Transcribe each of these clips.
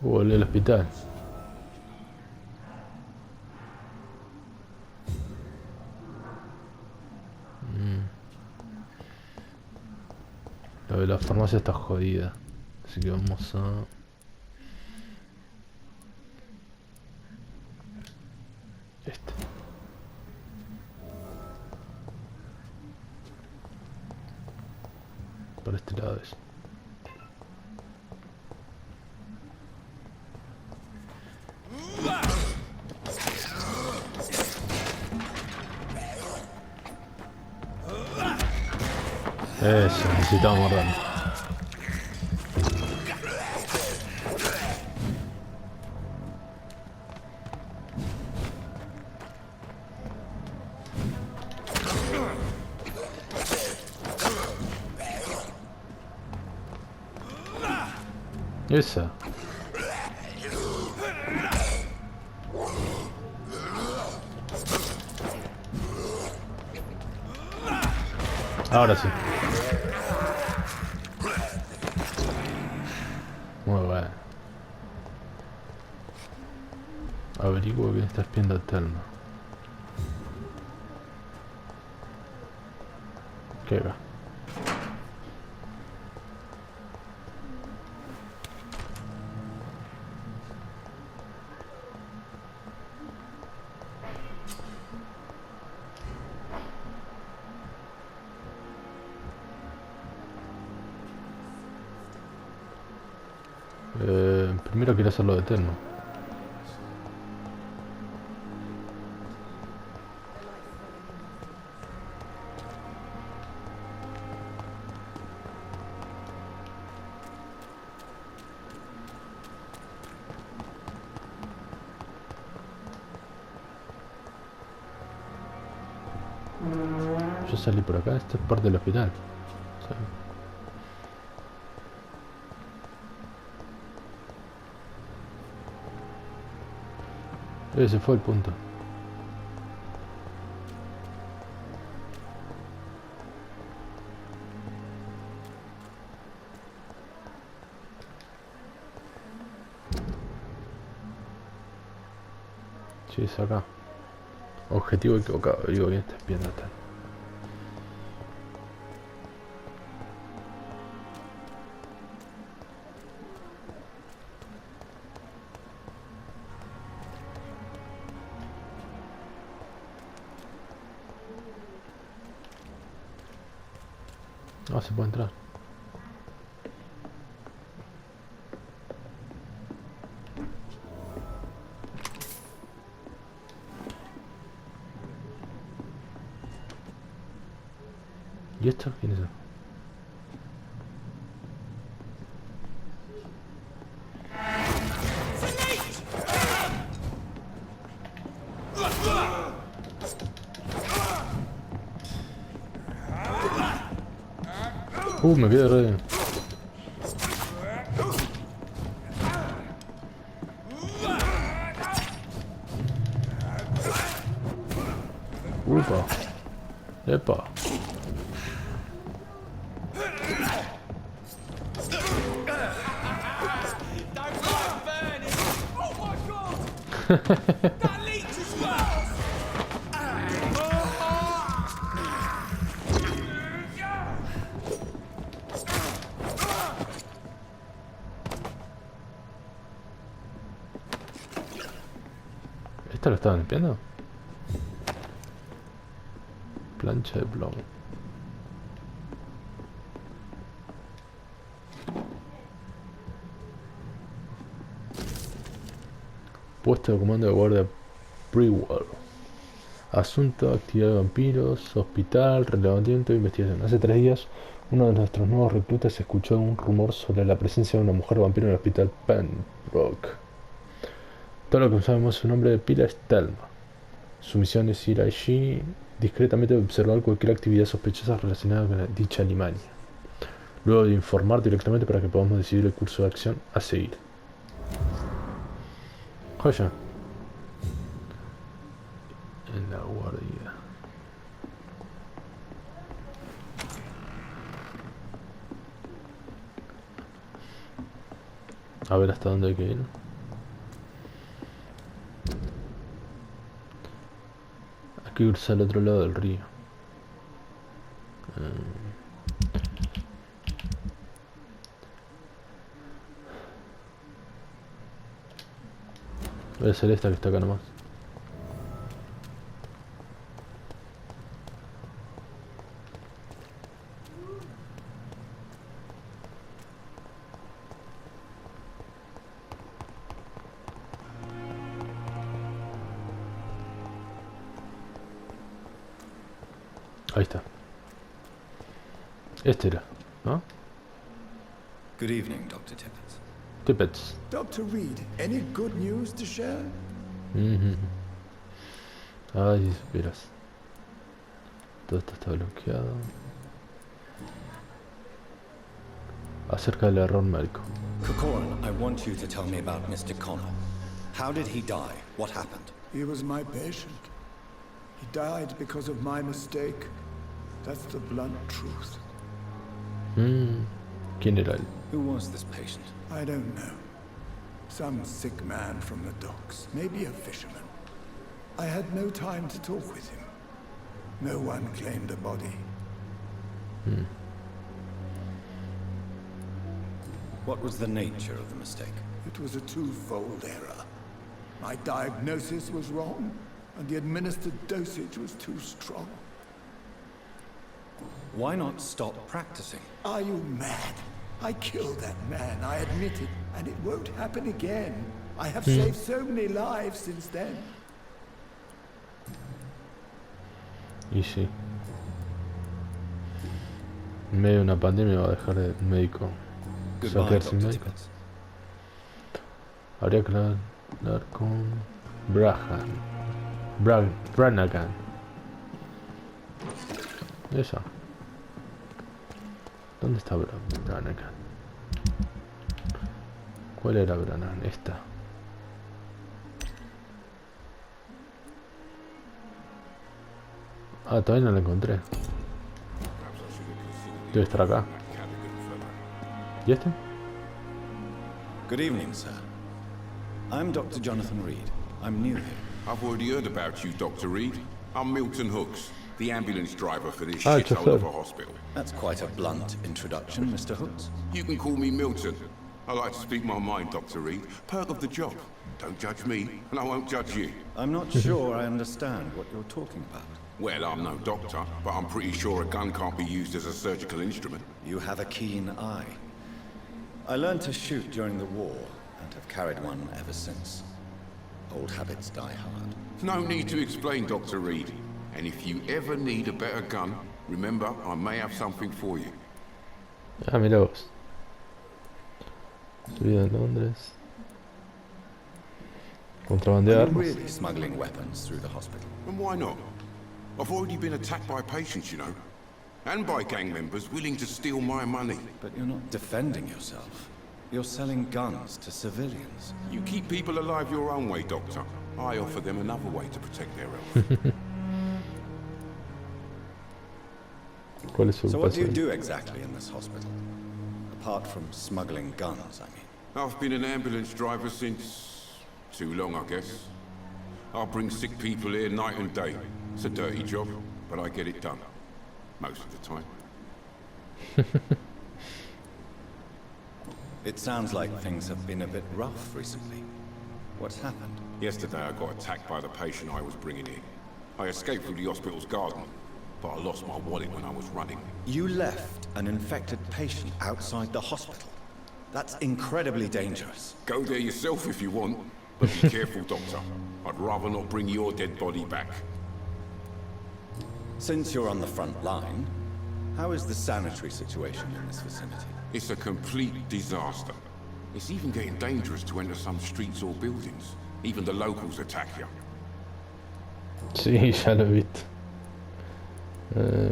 Volví al hospital. La de la farmacia está jodida. Así que vamos a... Este. Por este lado es. Eso, necesitamos morderlo. Esa. Ahora sí. Muy bueno. Averiguo quién está espiando a Telma. ¿Qué va? Primero quiero hacerlo de Telma. Yo salí por acá, esto es parte del hospital. Ese fue el punto. Sí, es acá. Objetivo equivocado, digo bien, está espiando a Telma. Ah, se puede entrar. ¿Y esto? ¿Quién es eso? Me quedé re... Upa. Epa. ¿Esto lo estaban limpiando? Plancha de plomo. Puesto de comando de guardia Brewell. Asunto, actividad de vampiros, hospital, relevamiento e investigación. Hace 3 días, uno de nuestros nuevos reclutas escuchó un rumor sobre la presencia de una mujer vampiro en el hospital Pembroke. Todo lo que sabemos de su nombre de pila es Telma. Su misión es ir allí discretamente a observar cualquier actividad sospechosa relacionada con dicha animalia. Luego de informar directamente para que podamos decidir el curso de acción a seguir. Joya. En la guardia. A ver hasta dónde hay que ir. Hay que irse al otro lado del río. Debe ser esta que está acá nomás. Ahí está. Este era, ¿no? Good evening, Dr. Tippett. Tippets. Dr. Reed, any good news to share? Ay, si supieras. Todo esto está bloqueado. Acerca del error médico. Corcoran, I want you to tell me about Mr. Connor. How did he die? What happened? He was my patient. He died because of my mistake. That's the blunt truth. ¿Quién era él? Who was this patient? I don't know. Some sick man from the docks, maybe a fisherman. I had no time to talk with him. No one claimed a body. What was the nature of the mistake? It was a twofold error. My diagnosis was wrong, and the administered dosage was too strong. Why not stop practicing? Are you mad? I killed that man, I admit it, and it won't happen again. I have saved so many lives since then. Y sí. En medio de una pandemia va a dejar de médico. Se va a Goodbye, quedar sin Dr. médico. Tippett. Habría que hablar con Branagan. Esa. ¿Dónde está Branagan? ¿Cuál era Branagan? Esta. Ah, todavía no la encontré. Debe estar acá. ¿Y este? Good evening, sir. I'm Dr. Jonathan Reed. I'm new here. I've already heard about you, Dr. Reed. I'm Milton Hooks, the ambulance driver for this Ah, shithole of a chauffeur. hospital. That's quite a blunt introduction, Mr. Hooks. You can call me Milton. I like to speak my mind, Dr. Reed. Perk of the job. Don't judge me, and I won't judge you. I'm not sure I understand what you're talking about. Well, I'm no doctor, but I'm pretty sure a gun can't be used as a surgical instrument. You have a keen eye. I learned to shoot during the war, and have carried one ever since. Old habits die hard. No need to explain, Dr. Reed. And if you ever need a better gun, remember, I may have something for you. Ah, mira vos. Tu vida en Londres. Contrabando de Are you armas. really smuggling weapons through the hospital? And why not? I've already been attacked by patients, you know. And by gang members willing to steal my money. But you're not defending yourself. You're selling guns to civilians. You keep people alive your own way, Doctor. I offer them another way to protect their health. ¿Cuál es su So what do you paso? do exactly in this hospital? Apart from smuggling guns, I mean. I've been an ambulance driver since... too long, I guess. I bring sick people here night and day. It's a dirty job, but I get it done. Most of the time. It sounds like things have been a bit rough recently. What's happened? Yesterday I got attacked by the patient I was bringing in. I escaped through the hospital's garden, but I lost my wallet when I was running. You left an infected patient outside the hospital. That's incredibly dangerous. Go there yourself if you want, but be careful, Doctor. I'd rather not bring your dead body back. Since you're on the front line, how is the sanitary situation in this vicinity? It's a complete disaster. It's even getting dangerous to enter some streets or buildings. Even the locals attack you. Sí, ya lo he visto.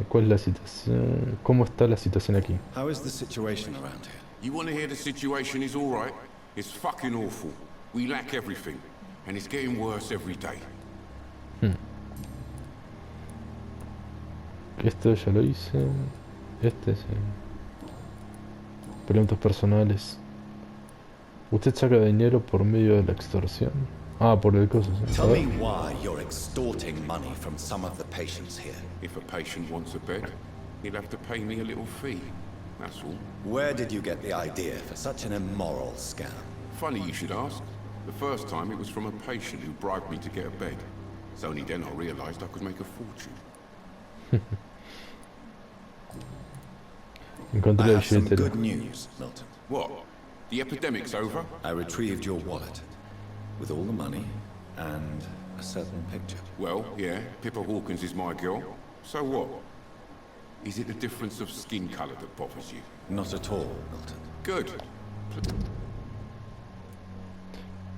¿Cuál es la situación? ¿Cómo está la situación aquí? How is the situation around here? You want to hear the situation is all right? It's fucking awful. We lack everything, and it's getting worse every day. Esto ya lo hice. Este sí. Preguntas personales. Usted saca dinero por medio de la extorsión. Ah, por el coso, sí. A Tell ver. me why you're extorting money from some of the patients here. If a patient wants a bed, he'll have to pay me a little fee. That's all. Where did you get the idea for such an immoral scam? Funny you should ask. The first time it was from a patient who bribed me to get a bed. It's only then I realized I could make a fortune. Encontré I la have some billetera. good news, Milton. What? The epidemic's over? I retrieved your wallet with all the money and a certain picture. Well, yeah, Pippa Hawkins is my girl. So what? Is it the difference of skin color that bothers you? Not at all, Milton. Good.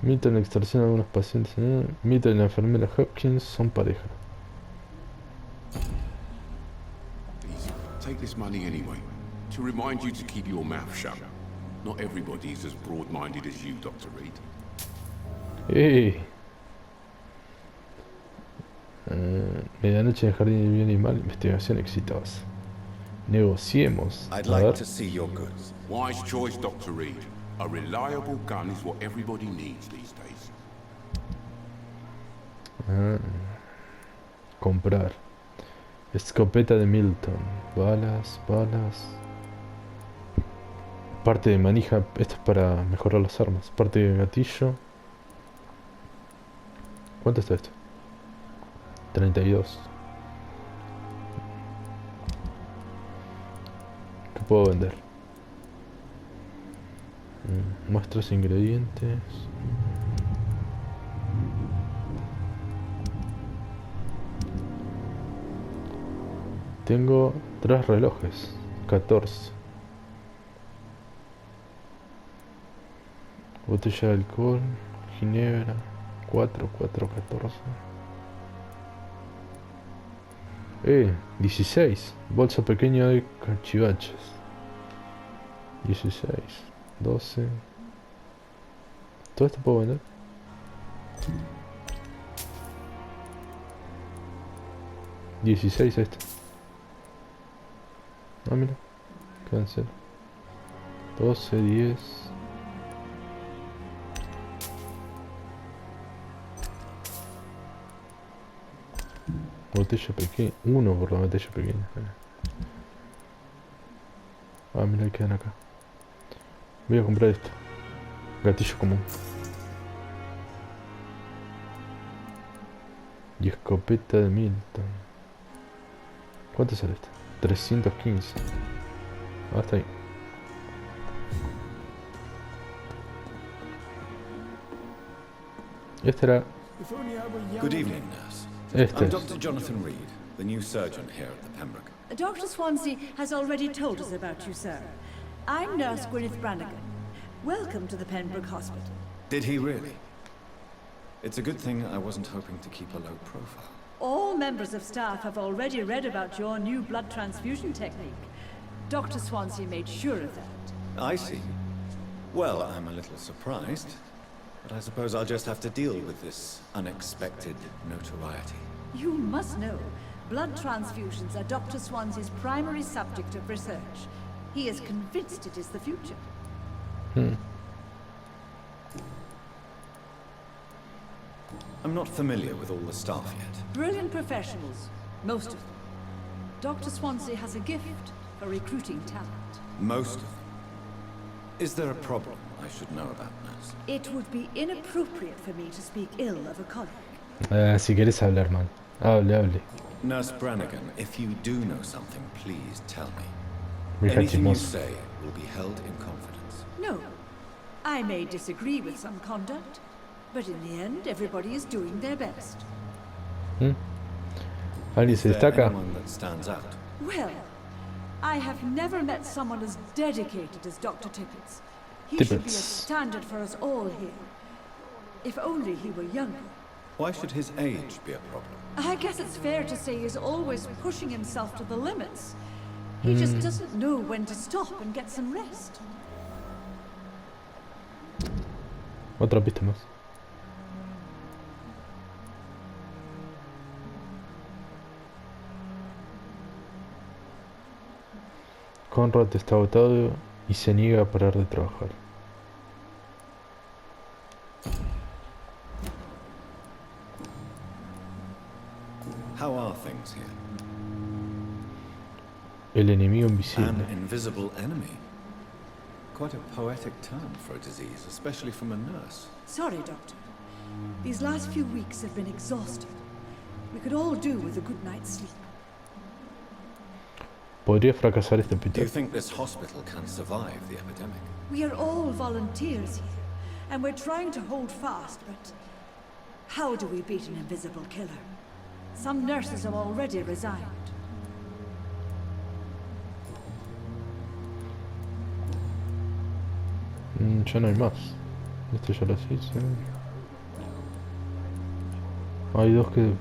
Milton extorsiona a algunos pacientes. Milton y la enfermera Hopkins son pareja. Easy. Take this money anyway. To remind you to keep your mouth shut. Not everybody is as broad-minded as you, Dr. Reed. ¡Ey! Medianoche en el jardín de bien y mal, investigación exitosa. Negociemos. I'd A like ver. to see your goods. Wise choice, Dr. Reed. A reliable gun is what everybody needs these days. Comprar. Escopeta de Milton. Balas, balas. Parte de manija. Esto es para mejorar las armas. Parte de gatillo. ¿Cuánto está esto? 32. ¿Qué puedo vender? Muestras ingredientes. Tengo 3 relojes. 14. Botella de alcohol. Ginebra. 4, 14. 16. Bolsa pequeña de cachivaches. 16. 12. ¿Todo esto puedo vender? $16 esto. Ah, mira. Quedan 0. 12, 10. Botella pequeña. 1 por la botella pequeña. Ah, mira, quedan acá. Voy a comprar esto. Gatillo común. Y escopeta de Milton. ¿Cuánto sale esto? 315. Ah, está ahí. Este era... If only I were young. Good evening, nurse. Este I'm es. Dr. Jonathan Reed, the new surgeon here at the Pembroke. Dr. Swansea has already told us about you, sir. I'm Nurse Gwyneth Brannigan. Welcome to the Pembroke Hospital. Did he really? It's a good thing I wasn't hoping to keep a low profile. All members of staff have already read about your new blood transfusion technique. Dr. Swansea made sure of that. I see. Well, I'm a little surprised, but I suppose I'll just have to deal with this unexpected notoriety. You must know, blood transfusions are Dr. Swansea's primary subject of research. He is convinced it is the future. I'm not familiar with all the staff yet. Brilliant professionals, most of them. Dr. Swansea has a gift for recruiting talent. Most of them. Is there a problem I should know about, nurse? It would be inappropriate for me to speak ill of a colleague. Si querés hablar mal. Hable. Nurse Brannigan, if you do know something, please tell me. Mija Anything you chismosa. say will be held in confidence. No. I may disagree with some conduct, but in the end, everybody is doing their best. ¿Alguien Is se there destaca? anyone that stands out? Well, I have never met someone as dedicated as Dr. Tippett. He should be a Tippett. standard for us all here. If only he were younger. Why should his age be a problem? I guess it's fair to say he's always pushing himself to the limits. He just doesn't know when to stop and get some rest. Otra pista más. Conrad está agotado y se niega a parar de trabajar. How are things here? El enemigo An invisible. invisible enemy. Quite a poetic term for a disease, especially from a nurse. Sorry, Doctor. These last few weeks have been exhausting. We could all do with a good night's sleep. Podría fracasar este Do you hospital. think this hospital can survive the epidemic? We are all volunteers here, and we're trying to hold fast, but how do we beat an invisible killer? Some nurses have already resigned. Ya no hay más. Esto ya lo hice. Hay dos que...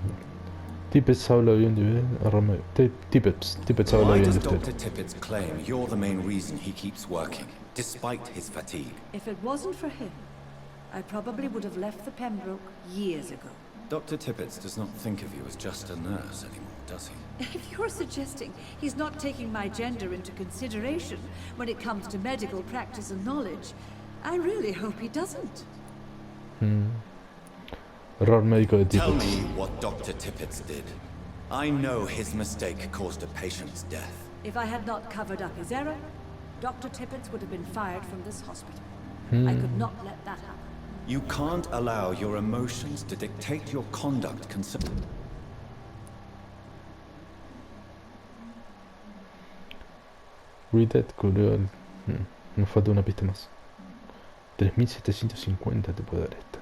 Tippets habla bien de... Tippets habla Why bien does de usted. Dr. Tippett claim you're the main reason he keeps working, despite his fatigue? If it wasn't for him, I probably would have left the Pembroke years ago. Dr. Tippett does not think of you as just a nurse anymore, does he? If you're suggesting he's not taking my gender into consideration when it comes to medical practice and knowledge, I really hope he doesn't. Error médico de Tell Tippets. me what Dr. Tippett did. I know his mistake caused a patient's death. If I had not covered up his error, Dr. Tippett would have been fired from this hospital. I could not let that happen. You can't allow your emotions to dictate your conduct. Read that, cruel. Nos falta una pista más. 3750 te puede dar esta.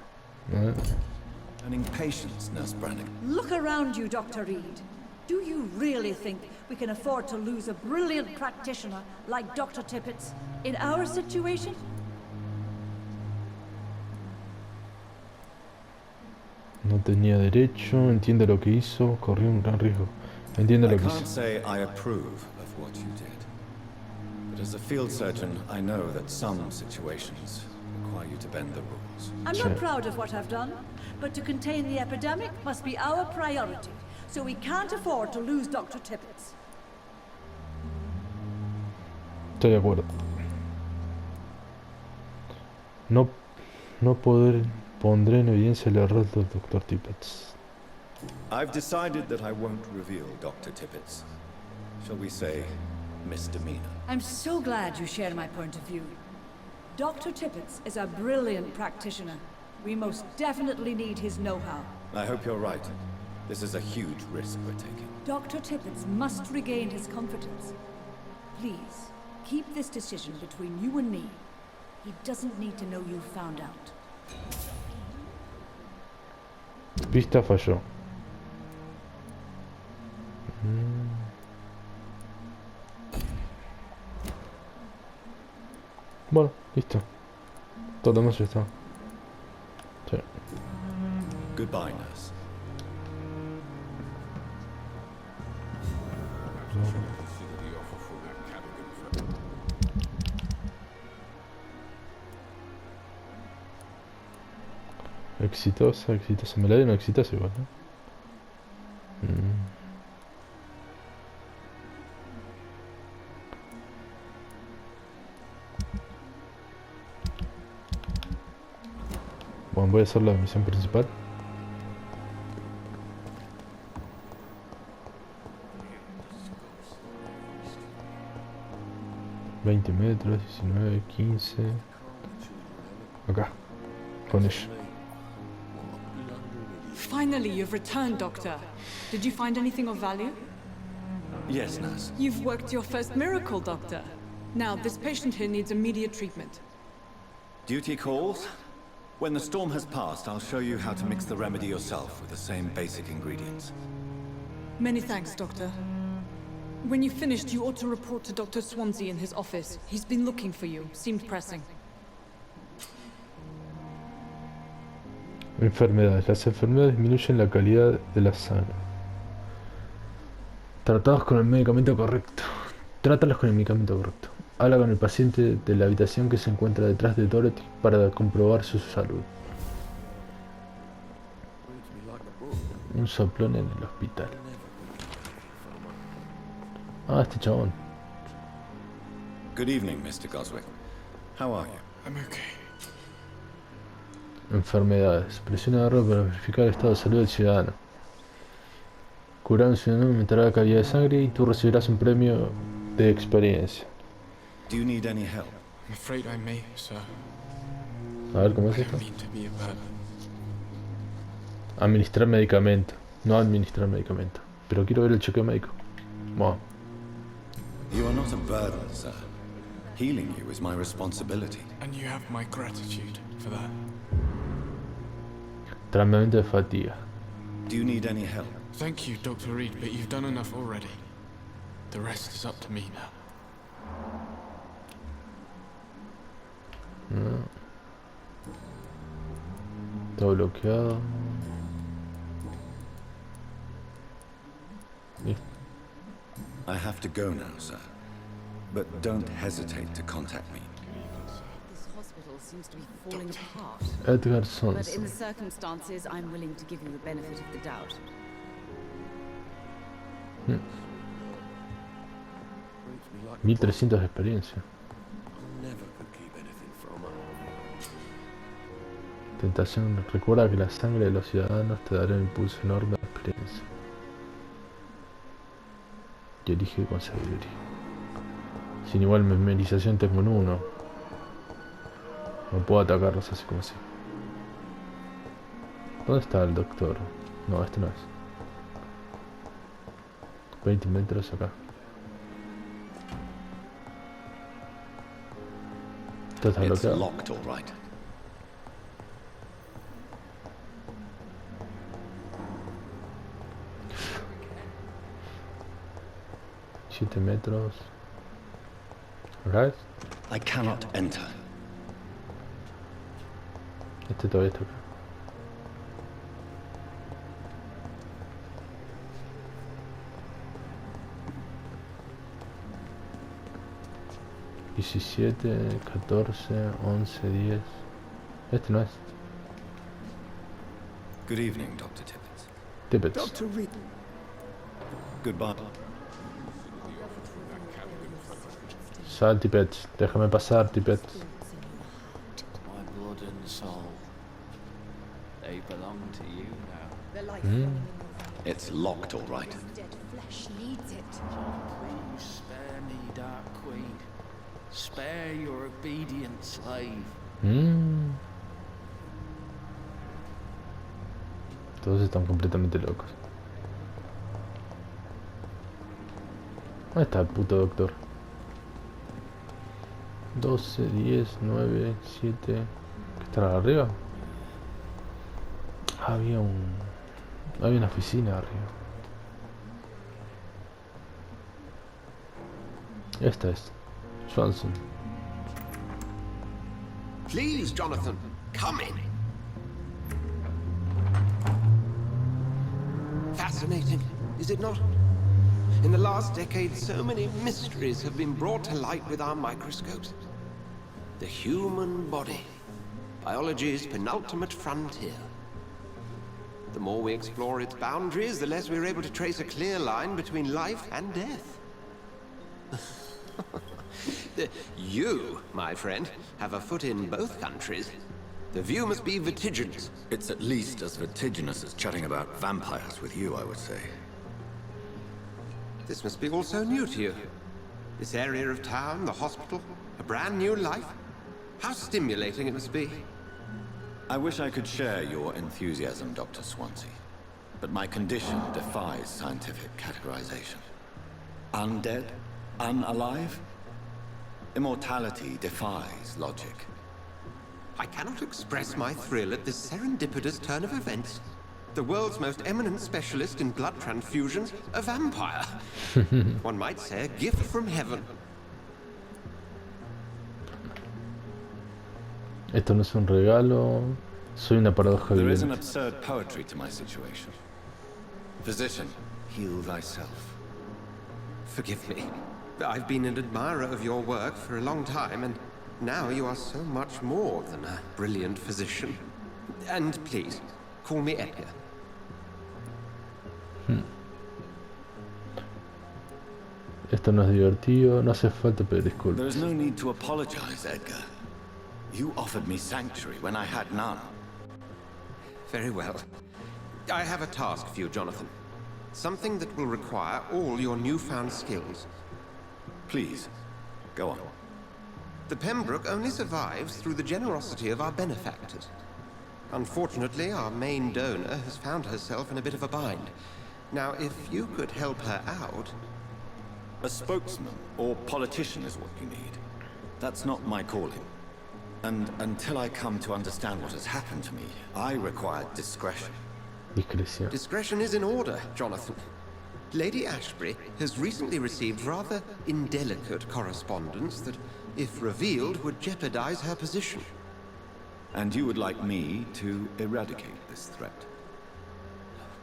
Earning patience, Nurse Brannigan. Look around you, Dr. Reed. Do you really think we can afford to lose a brilliant practitioner like Dr. Tippett in our situation? No tenía derecho, entiende lo que hizo, corrió un gran riesgo. Entiende I lo que can't hizo. say I approve of what you did. But as a field surgeon, I know that some situations require you to bend the rules. I'm Sure. not proud of what I've done, but to contain the epidemic must be our priority. So we can't afford to lose Dr. Tippett. Estoy de acuerdo. No pondré en evidencia el error del Dr. Tippets. I've decided that I won't reveal Dr. Tippett's, shall we say, misdemeanor. I'm so glad you share my point of view. Dr. Tippett is a brilliant practitioner. We most definitely need his know-how. I hope you're right. This is a huge risk we're taking. Dr. Tippett must regain his confidence. Please, keep this decision between you and me. He doesn't need to know you found out. Pista falló. Bueno, listo. Todo lo demás ya está. Sí. Goodbye, nurse. Consider the offer from that Cadogan firm. Exitosa. Me la dieron exitosa igual, ¿no? Bueno, voy a hacer la misión principal. $20 metros, 19, 15. Acá. Con ella. Finally, you've returned, Doctor. Did you find anything of value? Yes, nurse. You've worked your first miracle, Doctor. Now, this patient here needs immediate treatment. Duty calls? When the storm has passed, I'll show you how to mix the remedy yourself with the same basic ingredients. Many thanks, Doctor. When you've finished, you ought to report to Dr. Swansea in his office. He's been looking for you. Seemed pressing. Enfermedades. Las enfermedades disminuyen la calidad de la sangre. Tratados con el medicamento correcto. Trátalos con el medicamento correcto. Habla con el paciente de la habitación que se encuentra detrás de Dorothy para comprobar su salud. Un soplón en el hospital. Ah, este chabón. Good evening, Mr. Goswick. How are you? I'm okay. Enfermedades. Presiona error para verificar el estado de salud del ciudadano. Curar un ciudadano aumentará la calidad de sangre y tú recibirás un premio de experiencia. Do you need any help? I'm afraid I may, sir. A ver, ¿cómo es I esto? don't mean to be a burden. Administrar medicamento. No administrar medicamento. Pero quiero ver el chequeo médico. Wow. You are not a burden, sir. Healing you is my responsibility. And you have my gratitude for that. Tratamiento de fatiga. Do you need any help? Thank you, Dr. Reed, but you've done enough already. The rest is up to me now. No. Todo bloqueado. Listo. I have to go now, sir. But don't hesitate to contact me. This hospital seems to be falling apart. Edgar But Sons. in the circumstances, I'm willing to give you the benefit of the doubt. 1300 de experiencia. Tentación. Recuerda que la sangre de los ciudadanos te dará un impulso enorme de experiencia. Y elige con sabiduría. Sin igual memorización tengo en uno. No puedo atacarlos así como así. ¿Dónde está el doctor? No, este no es. 20 metros acá. Esto está It's bloqueado. locked, all right. Siete metros. Right. I cannot enter. Este todavía está acá. $17, 14, 11, 10. Este no es. Good evening, Dr. Tippett. Tippett. Dr. Reed. Goodbye. Sal, Tippett. Déjame pasar, Tippett. My blood and soul. They belong to you now. The life It's locked, all right. dead flesh needs it. Please spare me, Dark Queen. Spare your obedient slave. Todos están completamente locos. ¿Dónde está el puto doctor? 12, 10, 9, 7. ¿Qué estará arriba? Había una oficina arriba. Esta es Swanson. Please, Jonathan, come in. Fascinating, is it not? In the last decade, so many mysteries have been brought to light with our microscopes. The human body, biology's penultimate frontier. The more we explore its boundaries, the less we're able to trace a clear line between life and death. You, my friend, have a foot in both countries. The view must be vertiginous. It's at least as vertiginous as chatting about vampires with you, I would say. This must be all so new to you. This area of town, the hospital, a brand new life. How stimulating it must be. I wish I could share your enthusiasm, Dr. Swansea. But my condition defies scientific categorization. Undead? Unalive? Immortality defies logic. I cannot express my thrill at this serendipitous turn of events. The world's most eminent specialist in blood transfusions, a vampire. One might say a gift from heaven. Esto no es un regalo. Soy una paradoja There is an viviente. absurd poetry to my situation. Physician, heal thyself. Forgive me. I've been an admirer of your work for a long time, and now you are so much more than a brilliant physician. And please, call me Edgar. Esto no es divertido. No hace falta pedir disculpas. There is no need to apologize, Edgar. You offered me sanctuary when I had none. Very well. I have a task for you, Jonathan. Something that will require all your newfound skills. Please, go on. The Pembroke only survives through the generosity of our benefactors. Unfortunately, our main donor has found herself in a bit of a bind. Now, if you could help her out... A spokesman or politician is what you need. That's not my calling. And until I come to understand what has happened to me, I require discretion. Discreción. Discretion is in order, Jonathan. Lady Ashbury has recently received rather indelicate correspondence that, if revealed, would jeopardize her position. And you would like me to eradicate this threat?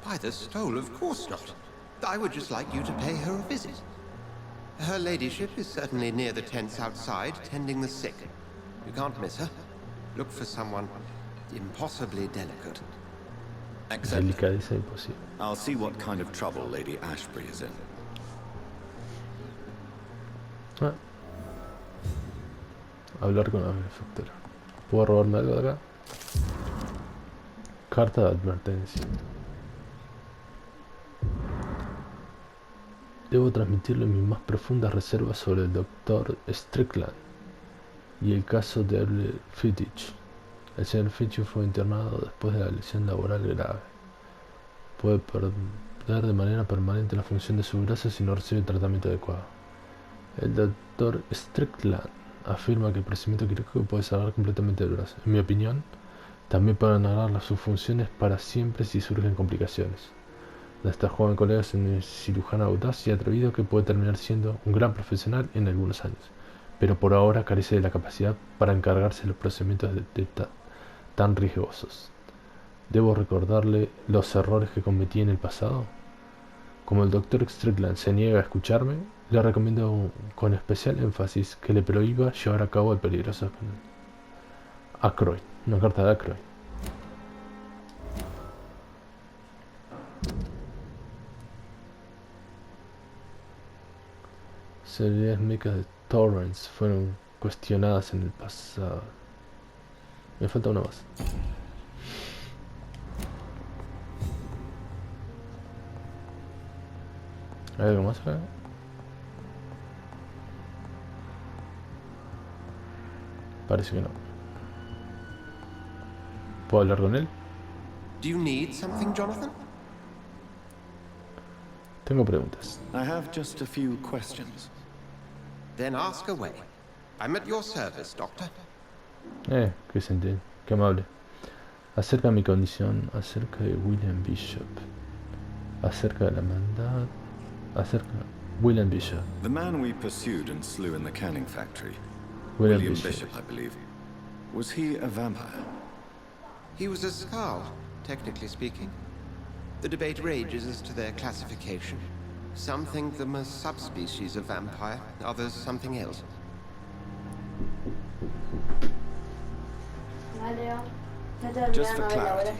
By the stole, of course not. I would just like you to pay her a visit. Her ladyship is certainly near the tents outside, tending the sick. You can't miss her. Look for someone impossibly delicate. Accepted. Delicadeza imposible. I'll see what kind of trouble Lady Ashbury is in. Ah. Hablar con la benefactora. ¿Puedo robarme algo de acá? Carta de advertencia. Debo transmitirle mis más profundas reservas sobre el Dr. Strickland y el caso de Fittich. El señor Fittich fue internado después de la lesión laboral grave. Puede perder de manera permanente la función de su brazo si no recibe tratamiento adecuado. El Dr. Strickland afirma que el procedimiento quirúrgico puede salvar completamente el brazo. En mi opinión, también pueden agarrar sus funciones para siempre si surgen complicaciones. Nuestro joven colega es un cirujano audaz y atrevido que puede terminar siendo un gran profesional en algunos años, pero por ahora carece de la capacidad para encargarse de los procedimientos tan riesgosos. ¿Debo recordarle los errores que cometí en el pasado? Como el Dr. Strickland se niega a escucharme, le recomiendo con especial énfasis que le prohíba llevar a cabo el peligroso Ackroyd, una carta de Ackroyd. Celebridades médicas de Torrance fueron cuestionadas en el pasado. Me falta una más. ¿Hay algo más acá? Parece que no. ¿Puedo hablar con él? Do you need something, Jonathan? Tengo preguntas. I have just a few questions. Then ask away. I'm at your service, Doctor. Qué sentido, qué amable. Acerca de mi condición, acerca de William Bishop, acerca de la maldad, acerca de William Bishop. The man we pursued and slew in the canning factory. William Bishop, I believe. Was he a vampire? He was a Skald, technically speaking. The debate rages as to their classification. Some think them a subspecies of vampire, others something else. Just for clarity,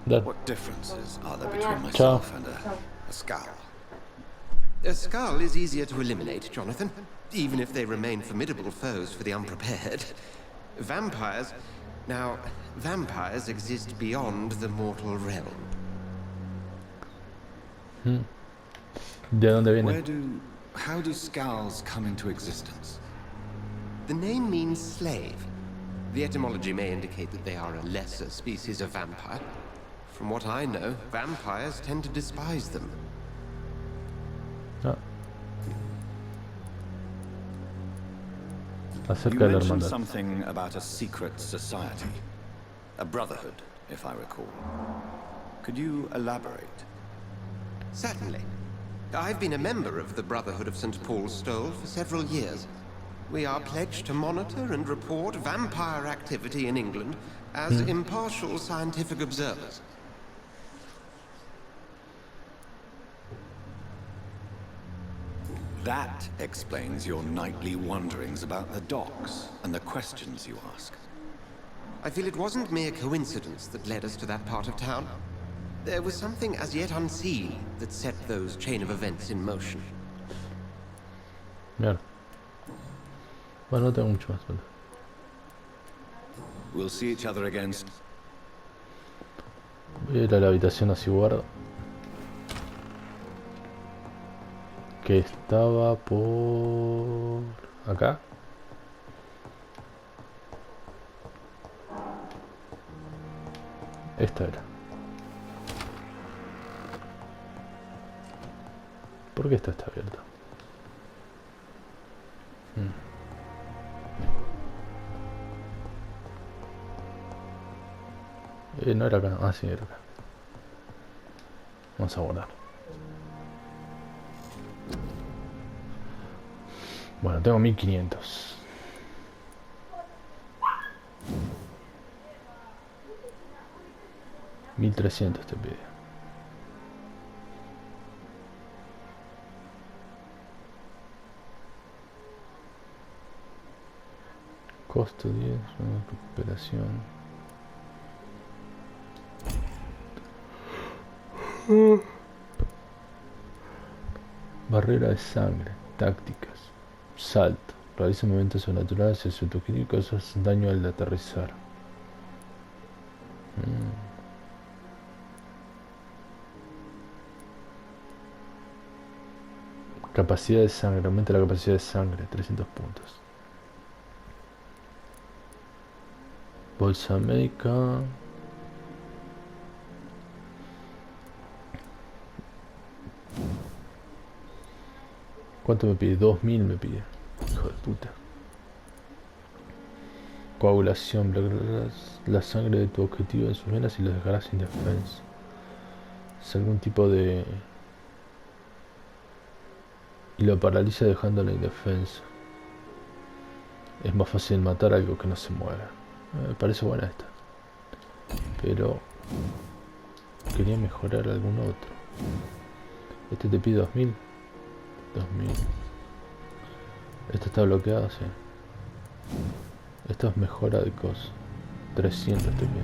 what differences are there between myself and a Skald? A Skald is easier to eliminate, Jonathan, even if they remain formidable foes for the unprepared. Vampires... Now, vampires exist beyond the mortal realm. ¿De dónde viene? How do Skalds come into existence? The name means slave. The etymology may indicate that they are a lesser species of vampire. From what I know, vampires tend to despise them. Ah. You Acerca de la mentioned hermandad. something about a secret society. A brotherhood, if I recall. Could you elaborate? Certainly. I've been a member of the Brotherhood of St. Paul's Stole for several years. We are pledged to monitor and report vampire activity in England as impartial scientific observers. That explains your nightly wanderings about the docks and the questions you ask. I feel it wasn't mere coincidence that led us to that part of town. There was something as yet unseen that set those chain of events in motion. Mierda. Bueno, no tengo mucho más. Bueno. We'll see each other again. Voy a ir a la habitación así guardo. Que estaba por... acá. Esta era. ¿Por qué esta está abierta? No era acá. Ah, sí, era acá. Vamos a guardar. Bueno, tengo 1500. $1300 te pide. Costo 10, recuperación. Barrera de sangre, tácticas. Salto. Realiza movimientos sobrenaturales hacia su objetivo y causas daño al aterrizar. Capacidad de sangre. Aumenta la capacidad de sangre. 300 puntos. Bolsa médica. ¿Cuánto me pide? 2000 me pide. Hijo de puta. Coagulación. Bloquearás la sangre de tu objetivo en sus venas y los dejarás sin defensa. Es algún tipo de... y lo paraliza dejándolo indefenso. Es más fácil matar algo que no se muera. Me parece buena esta. Pero... quería mejorar algún otro. Este te pide 2000. 2000. Esto está bloqueado, sí. Esto es mejora de cosas. 300 te pide.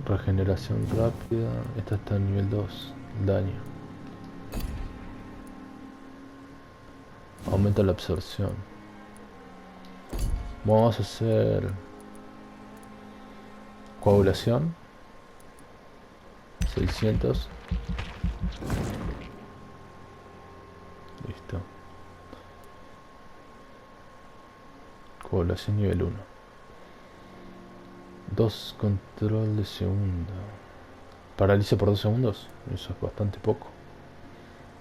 Regeneración rápida. Esta está en nivel 2. Daño. Aumenta la absorción. Vamos a hacer coagulación. 600. Listo. Coagulación nivel 1. 2 control de segundo. Paraliza por 2 segundos. Eso es bastante poco.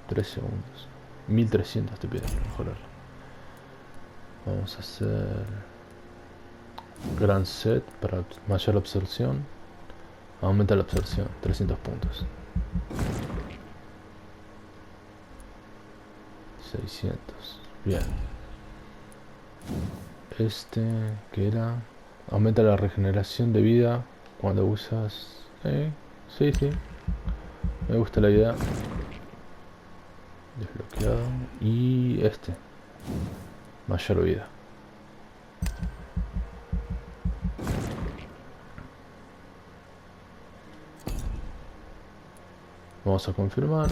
3 segundos. 1300 te piden mejorar. Vamos a hacer gran set para mayor absorción. Aumenta la absorción. 300 puntos. 600. Bien. Este que era... aumenta la regeneración de vida cuando usas... sí, sí. Me gusta la idea. Desbloqueado. Y este. Mayor vida. Vamos a confirmar.